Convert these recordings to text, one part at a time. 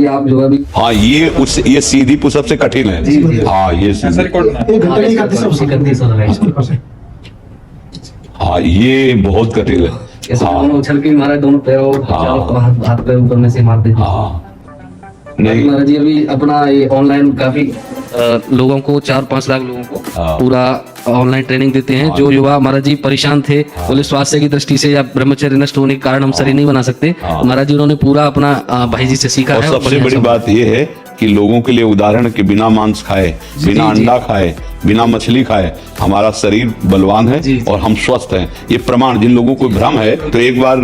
अभी आप जो अभी हाँ ये सीधी पुशअप से कठिन है। हाँ ये हाँ ये बहुत कठिन है। ऐसे हाँ दोनों उछल के मारा, दोनों पैरों हाथ पैर ऊपर में से मारते थे। हाँ नहीं महाराज जी अभी अपना ये ऑनलाइन काफी लोगों को 4-5 लाख लोगों को पूरा ऑनलाइन ट्रेनिंग देते हैं। जो युवा महाराज जी परेशान थे, बोले स्वास्थ्य की दृष्टि से या ब्रह्मचर्य नष्ट होने के कारण हम शरीर नहीं बना सकते, महाराज जी उन्होंने पूरा अपना भाई जी से सीखा है। और सबसे बड़ी बात यह है कि लोगों के लिए उदाहरण के बिना मांस खाए, बिना अंडा खाए, बिना मछली खाए हमारा शरीर बलवान है और हम स्वस्थ हैं। ये प्रमाण, जिन लोगों को भ्रम है तो एक बार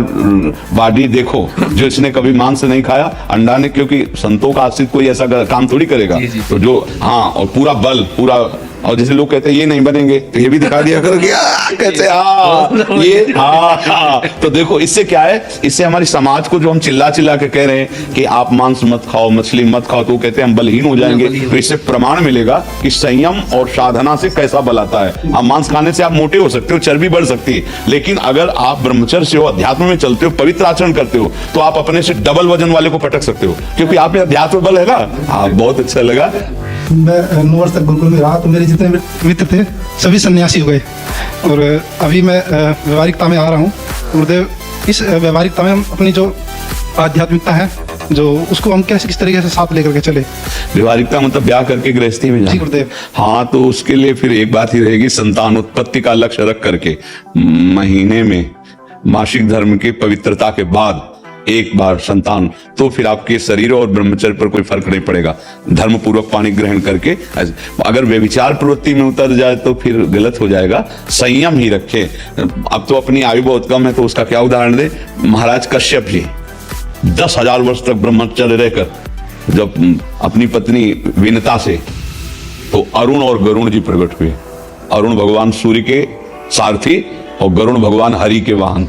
बॉडी देखो, जो इसने कभी मांस नहीं खाया, अंडा ने, क्योंकि संतों का आश्रित कोई ऐसा काम थोड़ी करेगा। तो जो हाँ, और पूरा बल पूरा, और जैसे लोग कहते हैं ये नहीं बनेंगे तो ये भी दिखा दिया करो, कहते हाँ ये हाँ। तो देखो इससे क्या है, इससे हमारी समाज को जो हम चिल्ला चिल्ला के कह रहे हैं कि आप मांस मत खाओ, मछली मत खाओ, तो कहते हैं हम बलहीन हो जाएंगे। तो इससे प्रमाण मिलेगा कि संयम और साधना से कैसा बल आता है। आप मांस खाने से आप मोटे हो सकते हो, चर्बी बढ़ सकती है, लेकिन अगर आप ब्रह्मचर्य से हो, अध्यात्म में चलते हो, पवित्र आचरण करते हो, तो आप अपने से डबल वजन वाले को पटक सकते हो, क्योंकि आप में अध्यात्म बल है ना। हाँ बहुत अच्छा लगा। मैं 9 वर्ष तक गुरुकुल में रहा, तो मेरे जितने मित्र थे सभी सन्यासी हो गए, और अभी मैं व्यवहारिकता में आ रहा हूँ। गुरुदेव, इस व्यवहारिकता में हम अपनी जो आध्यात्मिकता है, जो उसको हम कैसे किस तरीके से साथ लेकर के चले। व्यवहारिकता मतलब ब्याह करके गृहस्थी में जाना। जी गुरुदेव। हाँ, तो उसके लिए फिर एक बात ही रहेगी, संतान उत्पत्ति का लक्ष्य रख करके महीने में मासिक धर्म की पवित्रता के बाद एक बार संतान, तो फिर आपके शरीर और ब्रह्मचर्य पर कोई फर्क नहीं पड़ेगा। धर्म पूर्वक पानी ग्रहण करके, अगर व्यभिचार प्रवृत्ति में उतर जाए तो फिर गलत हो जाएगा। संयम ही रखे। अब तो अपनी आयु बहुत कम है, तो उसका क्या उदाहरण दे। महाराज कश्यप जी 10,000 वर्ष तक ब्रह्मचर्य रहकर जब अपनी पत्नी विनता से, तो अरुण और गरुण जी प्रकट हुए। अरुण भगवान सूर्य के सारथी और गरुण भगवान हरि के वाहन।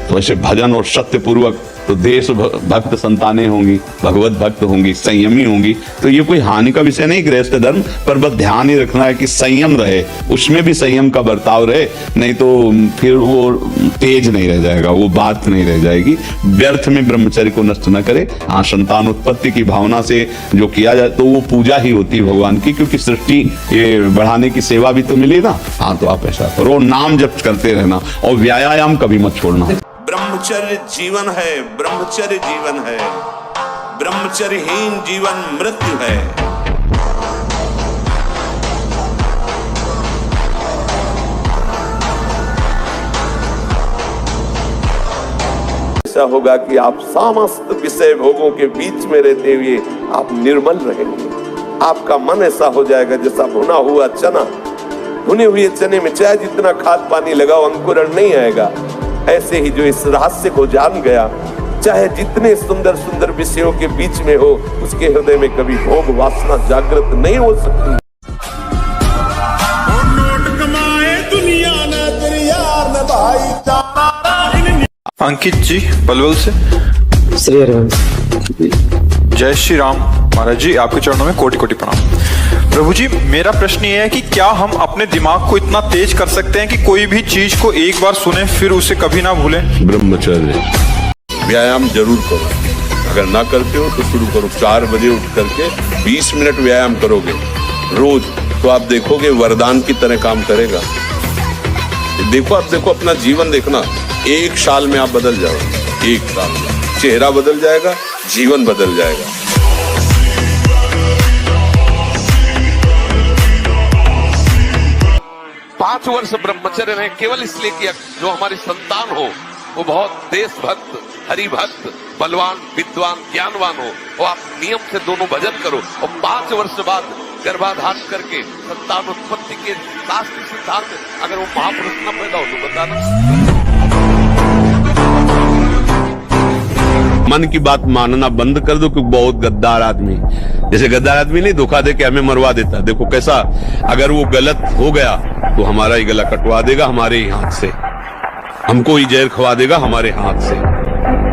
तो ऐसे भजन और सत्य पूर्वक तो देश भक्त संतानें होंगी, भगवत भक्त होंगी, संयमी होंगी। तो ये कोई हानि का विषय नहीं गृहस्थ धर्म, पर बस ध्यान ही रखना है कि संयम रहे, उसमें भी संयम का बर्ताव रहे, नहीं तो फिर वो तेज नहीं रह जाएगा, वो बात नहीं रह जाएगी। व्यर्थ में ब्रह्मचर्य को नष्ट न करे। हाँ, संतान उत्पत्ति की भावना से जो किया जाए तो वो पूजा ही होती है भगवान की, क्योंकि सृष्टि ये बढ़ाने की सेवा भी तो मिली ना। हाँ, तो आप ऐसा करो, नाम जप करते रहना और व्यायाम कभी मत छोड़ना। ब्रह्मचर्य जीवन है, ब्रह्मचर्य जीवन है, ब्रह्मचर्यहीन जीवन मृत्यु है। ऐसा होगा कि आप समस्त विषय भोगों के बीच में रहते हुए आप निर्मल रहेंगे। आपका मन ऐसा हो जाएगा जैसा भुना हुआ चना, भुने हुए चने में चाहे जितना खाद पानी लगाओ अंकुरण नहीं आएगा। ऐसे ही जो इस रहस्य को जान गया, चाहे जितने सुंदर सुंदर विषयों के बीच में हो, उसके हृदय में कभी भोग वासना जागृत नहीं हो सकती। अंकित जी पलवल से। श्री हरिवंश। जय श्री राम। महाराज जी आपके चरणों में कोटि कोटि प्रणाम। प्रभु जी, मेरा प्रश्न ये है कि क्या हम अपने दिमाग को इतना तेज कर सकते हैं कि कोई भी चीज को एक बार सुने फिर उसे कभी ना भूलें? ब्रह्मचर्य व्यायाम जरूर करो, अगर ना करते हो तो शुरू करो। 4 बजे उठ करके 20 मिनट व्यायाम करोगे रोज, तो आप देखोगे वरदान की तरह काम करेगा। देखो, आप देखो, अपना जीवन देखना, 1 साल में आप बदल जाओगे। 1 साल में चेहरा बदल जाएगा, जीवन बदल जाएगा। पांच वर्ष ब्रह्मचर्य ने केवल इसलिए किया जो हमारी संतान हो वो बहुत देशभक्त, हरिभक्त, बलवान, विद्वान, ज्ञानवान हो, और आप नियम से दोनों भजन करो, और 5 वर्ष बाद गर्भाधान करके संतान उत्पत्ति के शास्त्र सिद्धांत अगर वो महापुरुष न पैदा हो तो बताना। मन की बात मानना बंद कर दो, क्योंकि बहुत गद्दार आदमी, जैसे गद्दार आदमी नहीं धोखा दे के हमें मरवा देता। देखो कैसा, अगर वो गलत हो गया तो हमारा ही गला कटवा देगा हमारे ही हाथ से, हमको ही जहर खवा देगा हमारे हाथ से।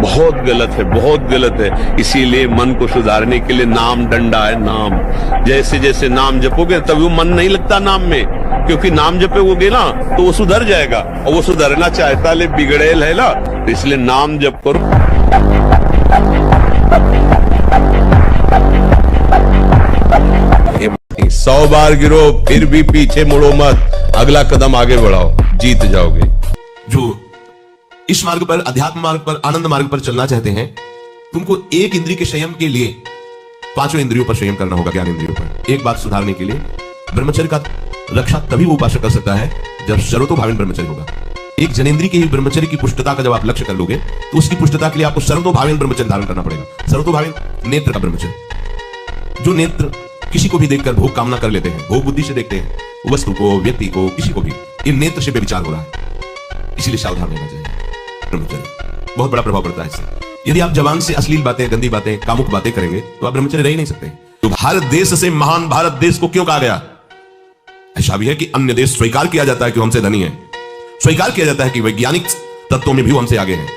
बहुत गलत है, बहुत गलत है। इसीलिए मन को सुधारने के लिए नाम डंडा है। नाम जैसे जैसे नाम जपोगे तभी वो मन नहीं लगता नाम में, क्योंकि नाम जपोगे ना तो वो सुधर जाएगा, और वो सुधरना चाहता ले बिगड़ेल है ना, तो इसलिए नाम जप करो। 100 बार गिरो फिर भी पीछे मुड़ो मत, अगला कदम आगे बढ़ाओ, जीत जाओगे। जो इस मार्ग पर, अध्यात्म मार्ग पर, आनंद मार्ग पर चलना चाहते हैं, तुमको एक इंद्रिय के संयम के लिए 5 इंद्रियों पर संयम करना होगा, ज्ञान इंद्रियों पर। एक बात सुधारने के लिए ब्रह्मचर्य का रक्षा तभी वो उपासक कर सकता है जब सर्वतोभावेन ब्रह्मचर्य होगा। एक जनेन्द्रीय के ही ब्रह्मचर्य की पुष्टता का जब आप लक्ष्य कर लोगे तो उसकी पुष्टता के लिए आपको सर्वतोभावेन ब्रह्मचर्य धारण करना पड़ेगा। सर्वतोभावेन नेत्र का ब्रह्मचर्य, जो नेत्र किसी को भी देखकर भोग कामना कर लेते हैं, भोग बुद्धि से देखते हैं वस्तु को, व्यक्ति को, किसी को भी, इन नेत्र से विचार हो रहा है, इसीलिए सावधान रहना चाहिए। ब्रह्मचर्य बहुत बड़ा प्रभाव पड़ता है इससे। यदि आप जबान से अश्लील बातें, गंदी बातें, कामुक बातें करेंगे तो आप ब्रह्मचर्य रह ही नहीं सकते। तो भारत देश से महान भारत देश को क्यों कहा गया? ऐसा भी है कि अन्य देश स्वीकार किया जाता है कि हमसे धनी है, स्वीकार किया जाता है कि वैज्ञानिक तत्वों में भी हमसे आगे हैं,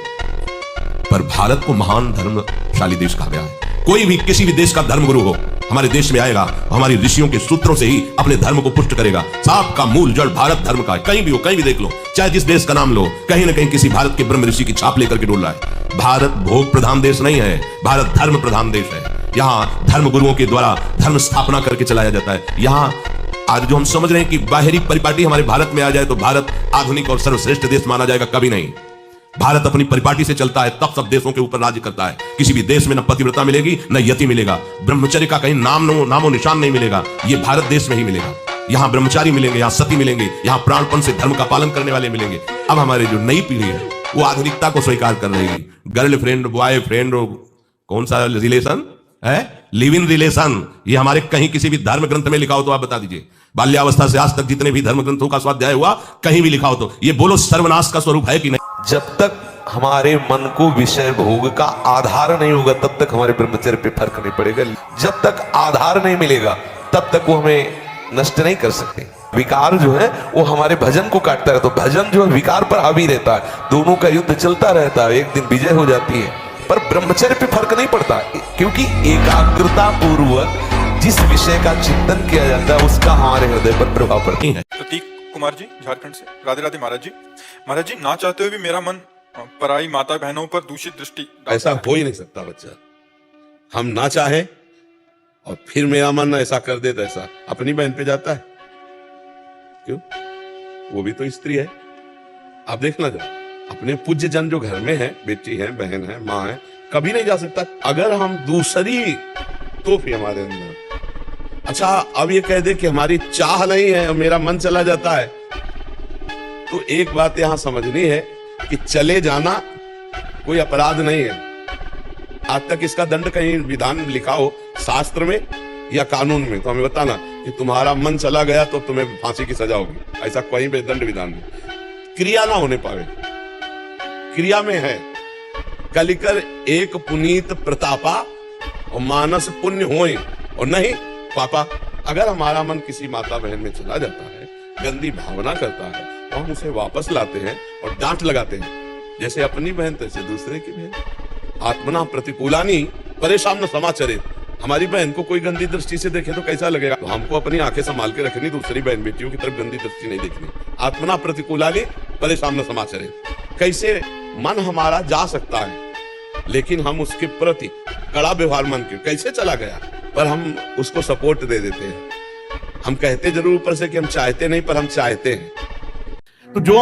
पर भारत को महान धर्मशाली देश कहा गया है। कोई भी किसी भी देश का धर्मगुरु हो हमारे देश में आएगा, हमारी ऋषियों के सूत्रों से ही अपने धर्म को पुष्ट करेगा। साप का मूल जड़ भारत धर्म का है, कहीं भी हो, कहीं भी देख लो, चाहे जिस देश का नाम लो, कहीं ना कहीं किसी भारत के ब्रह्म ऋषि की छाप लेकर के डोल रहा है। भारत भोग प्रधान देश नहीं है, भारत धर्म प्रधान देश है। यहाँ धर्म गुरुओं के द्वारा धर्म स्थापना करके चलाया जाता है। यहाँ आज जो हम समझ रहे हैं कि बाहरी परिपाटी हमारे भारत में आ जाए तो भारत आधुनिक और सर्वश्रेष्ठ देश माना जाएगा, कभी नहीं। भारत अपनी परिपाटी से चलता है, तब सब देशों के ऊपर राज्य करता है। किसी भी देश में न पतिव्रता मिलेगी न यति मिलेगा, ब्रह्मचर्य का कहीं नामो निशान नहीं मिलेगा, ये भारत देश में ही मिलेगा। यहाँ ब्रह्मचारी मिलेंगे, यहाँ सती मिलेंगे, यहाँ प्राणपण से धर्म का पालन करने वाले मिलेंगे। अब हमारे जो नई पीढ़ी है वो आधुनिकता को स्वीकार कर रही है। गर्लफ्रेंड, बॉयफ्रेंड, कौन सा रिलेशन है, लिव इन रिलेशन, ये हमारे कहीं किसी भी धर्म ग्रंथ में लिखा हो तो आप बता दीजिए। बाल्यावस्था से आज तक जितने भी धर्म ग्रंथों का स्वाध्याय हुआ कहीं भी लिखा हो तो ये बोलो सर्वनाश का स्वरूप है कि नहीं? जब तक हमारे मन को विषय भोग का आधार नहीं होगा तब तक हमारे ब्रह्मचर्य पे फर्क नहीं पड़ेगा। जब तक आधार नहीं मिलेगा तब तक वो हमें नष्ट नहीं कर सकते। विकार जो है वो हमारे भजन को काटता है, तो भजन जो है विकार पर हावी रहता है, दोनों का युद्ध चलता रहता है, एक दिन विजय हो जाती है। पर ब्रह्मचर्य पे फर्क नहीं पड़ता, क्योंकि एकाग्रता पूर्वक जिस विषय का चिंतन किया जाता है उसका हमारे हृदय पर प्रभाव पड़ती है। प्रतीक कुमार जी झारखंड से, राधे राधे महाराज जी। महाराज जी, ना चाहते हुए भी मेरा मन पराई माता बहनों पर दूषित दृष्टि। ऐसा हो ही नहीं सकता बच्चा, हम ना चाहे और फिर मेरा मन ऐसा कर दे तो ऐसा अपनी बहन पे जाता है क्यों? वो भी तो स्त्री है। आप देखना जरा, अपने पूज्य जन जो घर में है, बेटी है, बहन है, माँ है, कभी नहीं जा सकता। अगर हम दूसरी तो फिर हमारे अंदर, अच्छा अब ये कह दे कि हमारी चाह नहीं है और मेरा मन चला जाता है, तो एक बात यहां समझनी है कि चले जाना कोई अपराध नहीं है। आज तक इसका दंड कहीं विधान लिखा हो शास्त्र में या कानून में तो हमें बताना कि तुम्हारा मन चला गया तो तुम्हें फांसी की सजा होगी, ऐसा कोई भी दंड विधान में। क्रिया ना होने पावे, क्रिया में है कलिकर एक पुनीत प्रतापा और मानस पुण्य होए, और नहीं पापा। अगर हमारा मन किसी माता बहन में चला जाता है, गंदी भावना करता है, तो हम उसे वापस लाते हैं और डांट लगाते हैं, जैसे अपनी बहन तैसे दूसरे की बहन। आत्मना प्रतिकूलानी परेशान न समाचरे। हमारी बहन को कोई गंदी दृष्टि से देखे तो कैसा लगेगा? तो हमको अपनी आंखें संभाल के रखनी, दूसरी बहन बेटियों की तरफ गंदी दृष्टि नहीं देखनी। आत्मना प्रतिकूलानी परेशान न समाचरे। कैसे मन हमारा जा सकता है लेकिन हम उसके प्रति कड़ा व्यवहार मन के, कैसे चला गया, पर हम उसको सपोर्ट दे देते हैं। हम कहते जरूर ऊपर से कि हम चाहते नहीं, पर हम चाहते हैं। तो जो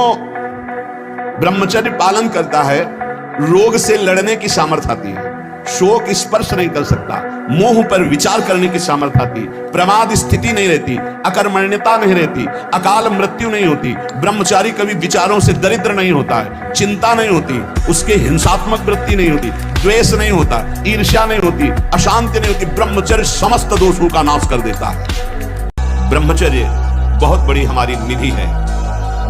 ब्रह्मचर्य पालन करता है रोग से लड़ने की सामर्थ्य आती है, शोक स्पर्श नहीं कर सकता, मोह पर विचार करने की सामर्थ्य आती, प्रमाद स्थिति नहीं रहती, अकर्मण्यता नहीं रहती, अकाल मृत्यु नहीं होती। ब्रह्मचारी कभी विचारों से दरिद्र नहीं होता है, चिंता नहीं होती, उसके हिंसात्मक वृत्ति नहीं होती, द्वेष नहीं होता, ईर्ष्या नहीं होती, अशांति नहीं होती। ब्रह्मचर्य समस्त दोषों का नाश कर देता है। ब्रह्मचर्य बहुत बड़ी हमारी निधि है।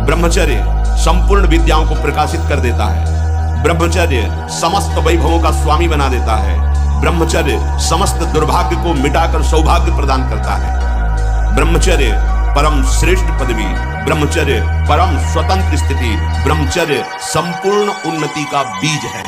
ब्रह्मचर्य संपूर्ण विद्याओं को प्रकाशित कर देता है। ब्रह्मचर्य समस्त वैभवों का स्वामी बना देता है। ब्रह्मचर्य समस्त दुर्भाग्य को मिटाकर सौभाग्य प्रदान करता है। ब्रह्मचर्य परम श्रेष्ठ पदवी, ब्रह्मचर्य परम स्वतंत्र स्थिति, ब्रह्मचर्य संपूर्ण उन्नति का बीज है।